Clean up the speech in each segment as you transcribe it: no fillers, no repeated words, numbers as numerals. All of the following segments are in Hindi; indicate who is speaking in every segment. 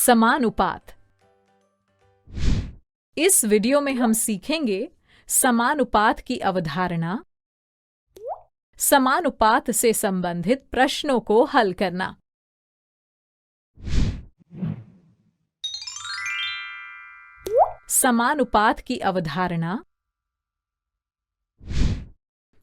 Speaker 1: समानुपात। इस वीडियो में हम सीखेंगे समानुपात की अवधारणा, समानुपात से संबंधित प्रश्नों को हल करना। समानुपात की अवधारणा।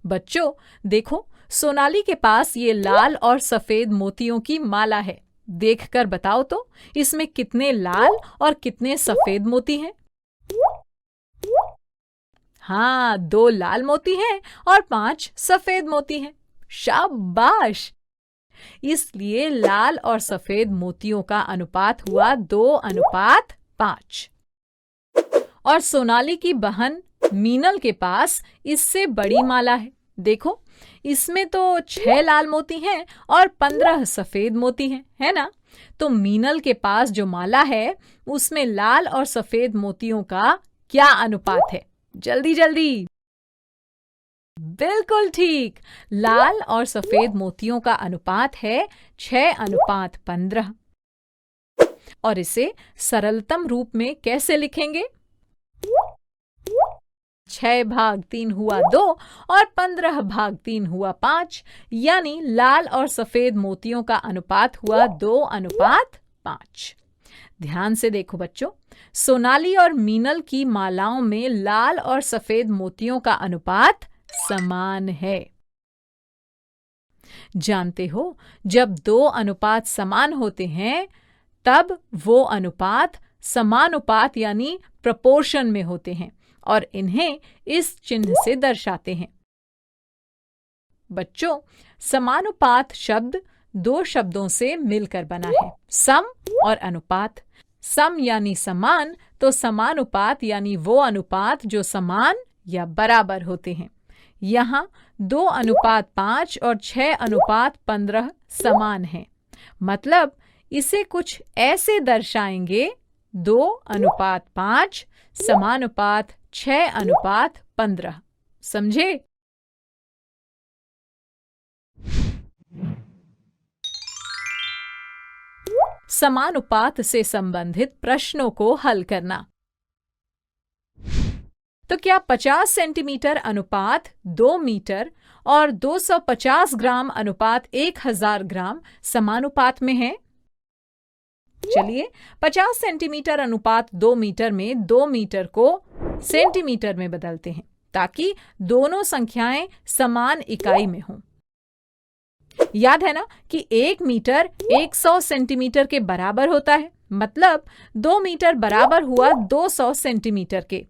Speaker 1: बच्चों देखो, सोनाली के पास ये लाल और सफेद मोतियों की माला है। देखकर बताओ तो इसमें कितने लाल और कितने सफेद मोती हैं? हाँ, 2 लाल मोती हैं और 5 सफेद मोती हैं। शाबाश! इसलिए लाल और सफेद मोतियों का अनुपात हुआ 2:5। और सोनाली की बहन मीनल के पास इससे बड़ी माला है। देखो, इसमें तो 6 लाल मोती हैं और 15 सफेद मोती हैं, है ना? तो मीनल के पास जो माला है उसमें लाल और सफेद मोतियों का क्या अनुपात है? जल्दी जल्दी। बिल्कुल ठीक, लाल और सफेद मोतियों का अनुपात है 6:15। और इसे सरलतम रूप में कैसे लिखेंगे? 6/3 हुआ 2 और 15/3 हुआ 5, यानी लाल और सफेद मोतियों का अनुपात हुआ 2:5। ध्यान से देखो बच्चों, सोनाली और मीनल की मालाओं में लाल और सफेद मोतियों का अनुपात समान है। जानते हो, जब 2 अनुपात समान होते हैं तब वो अनुपात समानुपात यानी प्रोपोर्शन में होते हैं और इन्हें इस चिन्ह से दर्शाते हैं। बच्चों, समानुपात शब्द 2 शब्दों से मिलकर बना है, सम और अनुपात। सम यानी समान, तो समानुपात यानी वो अनुपात जो समान या बराबर होते हैं। यहाँ 2:5 और 6:15 समान हैं। मतलब इसे कुछ ऐसे दर्शाएंगे: 2:5 समानुपात 6:15। समझे? समानुपात से संबंधित प्रश्नों को हल करना। तो क्या 50 सेंटीमीटर अनुपात 2 मीटर और 250 ग्राम अनुपात 1000 ग्राम समानुपात में है? चलिए, 50 सेंटीमीटर अनुपात 2 मीटर में 2 मीटर को सेंटीमीटर में बदलते हैं ताकि दोनों संख्याएं समान इकाई में हों। याद है ना कि 1 मीटर 100 सेंटीमीटर के बराबर होता है, मतलब 2 मीटर बराबर हुआ 200 सेंटीमीटर के।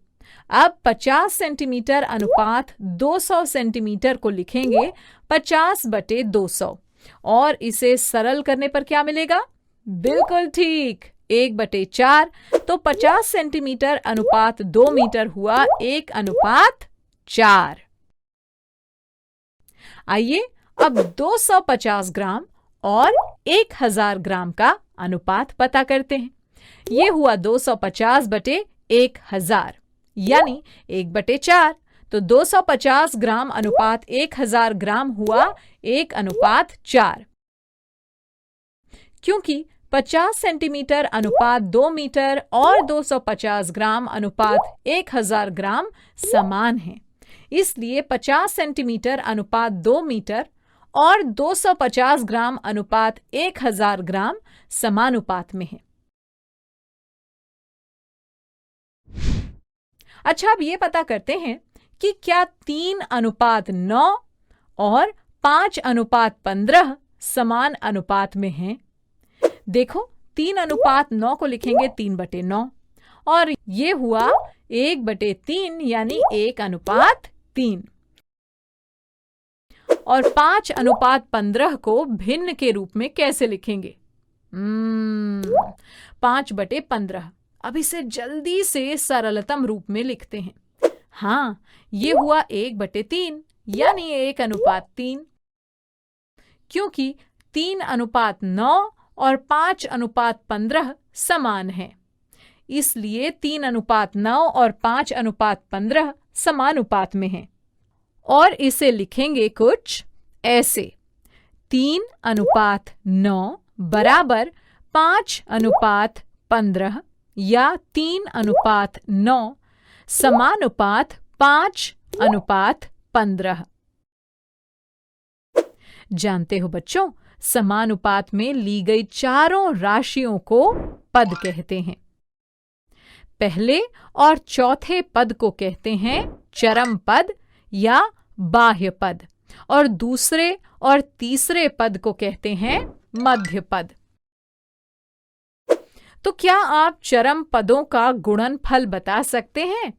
Speaker 1: अब 50 सेंटीमीटर अनुपात 200 सेंटीमीटर को लिखेंगे 50/200 और इसे सरल करने पर क्या मिलेगा? बिल्कुल ठीक, 1/4। तो 50 सेंटीमीटर अनुपात 2 मीटर हुआ 1:4। आइए अब 250 ग्राम और 1000 ग्राम का अनुपात पता करते हैं। ये हुआ 250/1000 यानी 1/4। तो 250 ग्राम अनुपात 1000 ग्राम हुआ 1:4। क्योंकि 50 सेंटीमीटर अनुपात 2 मीटर और 250 ग्राम अनुपात 1000 ग्राम समान है, इसलिए 50 सेंटीमीटर अनुपात 2 मीटर और 250 ग्राम अनुपात 1000 ग्राम समानुपात में है। अच्छा, अब ये पता करते हैं कि क्या 3:9 और 5:15 समान अनुपात में हैं? देखो, 3:9 को लिखेंगे 3/9 और ये हुआ 1/3 यानी 1:3। और 5:15 को भिन्न के रूप में कैसे लिखेंगे? 5/15। अब इसे जल्दी से सरलतम रूप में लिखते हैं। हाँ, ये हुआ 1/3 यानी 1:3। क्योंकि 3:9 और 5:15 समान है, इसलिए 3:9 और 5:15 समानुपात में हैं। और इसे लिखेंगे कुछ ऐसे: 3:9 बराबर 5:15 15 या 3:9 समानुपात 5:15। जानते हो बच्चों, समानुपात में ली गई चारों राशियों को पद कहते हैं। पहले और चौथे पद को कहते हैं चरम पद या बाह्य पद, और दूसरे और तीसरे पद को कहते हैं मध्य पद। तो क्या आप चरम पदों का गुणनफल बता सकते हैं?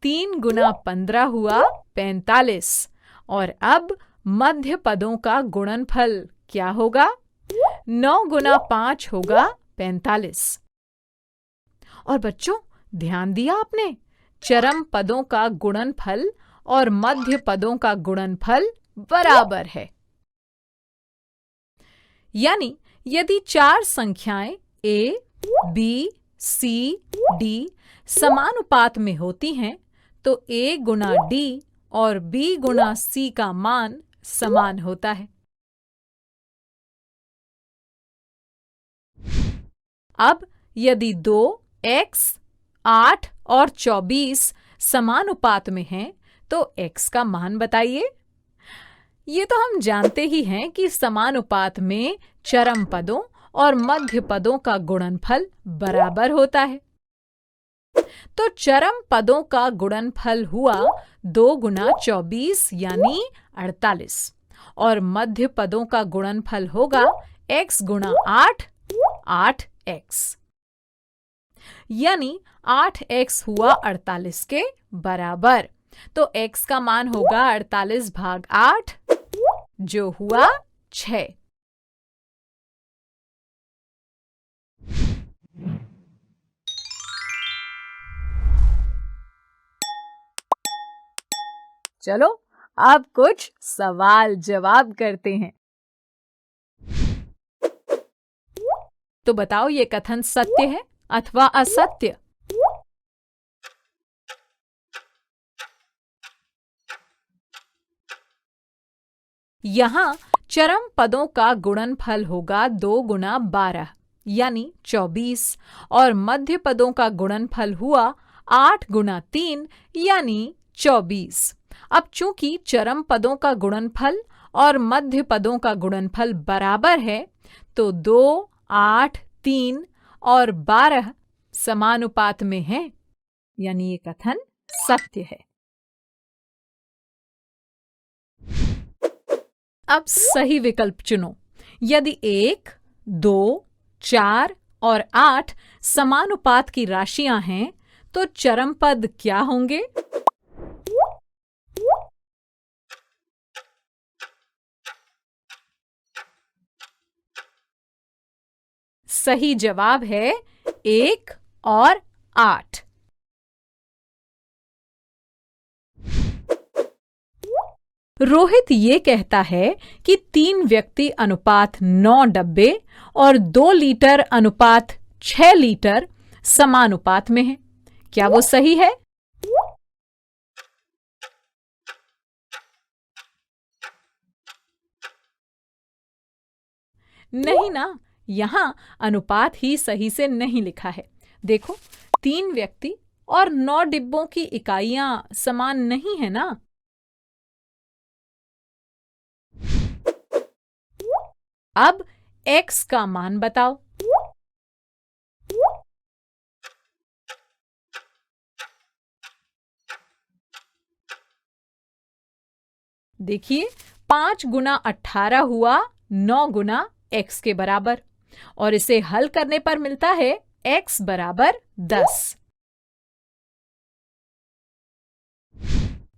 Speaker 1: 3 गुना 15 हुआ 45, और अब मध्य पदों का गुणनफल क्या होगा? 9 गुना 5 होगा 45। और बच्चों, ध्यान दिया आपने? चरम पदों का गुणनफल और मध्य पदों का गुणनफल बराबर है। यानी यदि 4 संख्याएं A, B, C, D समानुपात में होती हैं, तो A गुना D और B गुना C का मान समान होता है। अब यदि 2, x, 8 और 24 समानुपात में हैं, तो x का मान बताइए। ये तो हम जानते ही हैं कि समानुपात में चरम पदों और मध्य पदों का गुणनफल बराबर होता है। तो चरम पदों का गुणनफल हुआ 2 गुना 24 यानी 48, और मध्य पदों का गुणनफल होगा x गुना 8, 8x, यानी 8x हुआ 48 के बराबर। तो x का मान होगा 48/8, जो हुआ 6। चलो अब कुछ सवाल जवाब करते हैं। तो बताओ, ये कथन सत्य है अथवा असत्य? यहां चरम पदों का गुणनफल होगा 2 गुना 12 यानी 24, और मध्य पदों का गुणनफल हुआ 8 गुना 3 यानी 24। अब चूंकि चरम पदों का गुणनफल और मध्य पदों का गुणनफल बराबर है, तो 2, 8, 3 और 12 समानुपात में हैं, यानी ये कथन सत्य है। अब सही विकल्प चुनो। यदि 1, 2, 4 और 8 समानुपात की राशियां हैं, तो चरम पद क्या होंगे? सही जवाब है 1 और 8। रोहित ये कहता है कि 3 व्यक्ति अनुपात 9 डब्बे और 2 लीटर अनुपात 6 लीटर समानुपात में है। क्या वो सही है? नहीं ना, यहां अनुपात ही सही से नहीं लिखा है। देखो, 3 व्यक्ति और 9 डिब्बों की इकाइयां समान नहीं है ना। अब x का मान बताओ। देखिए, 5 गुना 18 हुआ 9 गुना x के बराबर, और इसे हल करने पर मिलता है x बराबर 10।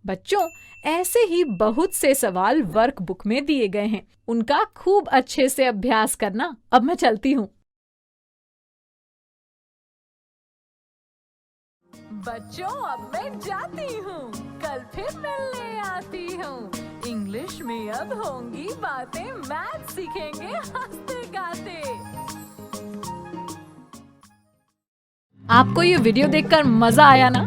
Speaker 1: बच्चों, ऐसे ही बहुत से सवाल वर्कबुक में दिए गए हैं, उनका खूब अच्छे से अभ्यास करना। अब मैं चलती हूँ। बच्चों, अब मैं जाती हूँ, कल फिर मिलने आती हूँ। इंग्लिश में अब होंगी बातें, मैथ सीखेंगे हंसते गाते। आपको ये वीडियो देखकर मजा आया ना?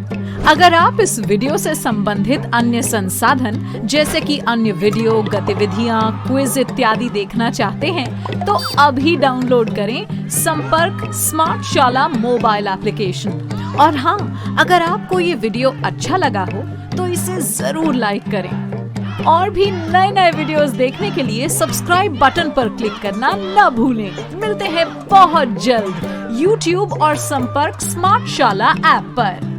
Speaker 1: अगर आप इस वीडियो से संबंधित अन्य संसाधन जैसे कि अन्य वीडियो, गतिविधियां, क्विज इत्यादि देखना चाहते हैं तो अभी डाउनलोड करें संपर्क स्मार्ट शाला मोबाइल एप्लीकेशन। और हाँ, अगर आपको ये वीडियो अच्छा लगा हो तो इसे जरूर लाइक करें। और भी नए नए वीडियोस देखने के लिए सब्सक्राइब बटन पर क्लिक करना न भूलें। मिलते हैं बहुत जल्द YouTube और संपर्क स्मार्ट शाला ऐप पर।